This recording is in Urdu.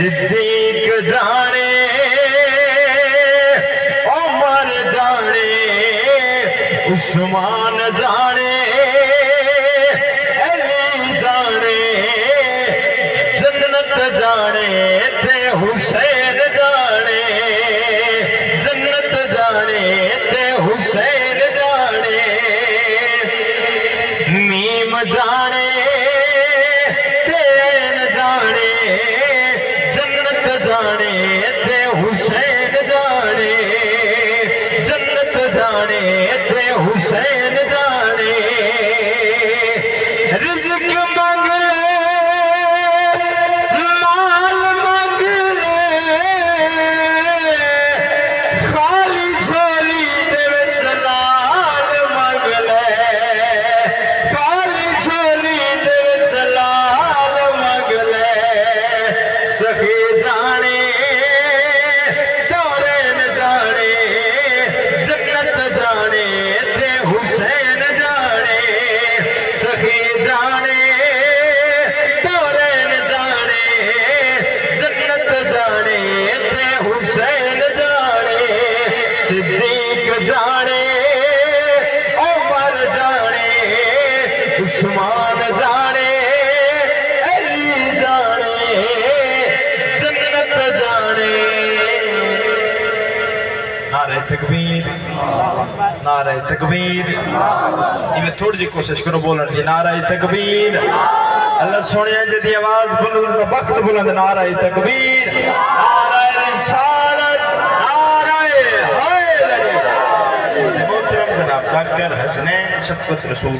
صدیق جانے عمر جانے عثمان جانے علی جانے جنت جانے تے حسین جانے جنت جانے تے حسین جانے میم جانے تین جانے جنت جانے تے حسین جانے جنت جانے تے حسین جانے رزق مانگ لے مال مانگ لے خالی جھولی دے وچ لال مانگ لے خالی جھولی دے وچ لال مانگ لے سخی جانے دورین جانے جنت جانے تے حسین جانے سخی جانے دورین جانے جنت جانے تے حسین جانے صدیق جانے عمر جانے عثمان جانے علی جانے جنت جانے نعرہ تکبیر نعرہ تکبیر میں تھوڑی جی کوشش کرو بولن کی نعرہ تکبیر اللہ سونے جدی آواز بلند وقت بلند نعرہ تکبیر نعرہ رسالت نعرہ حیدر محترم جناب ڈاکٹر حسنین شفقت رسول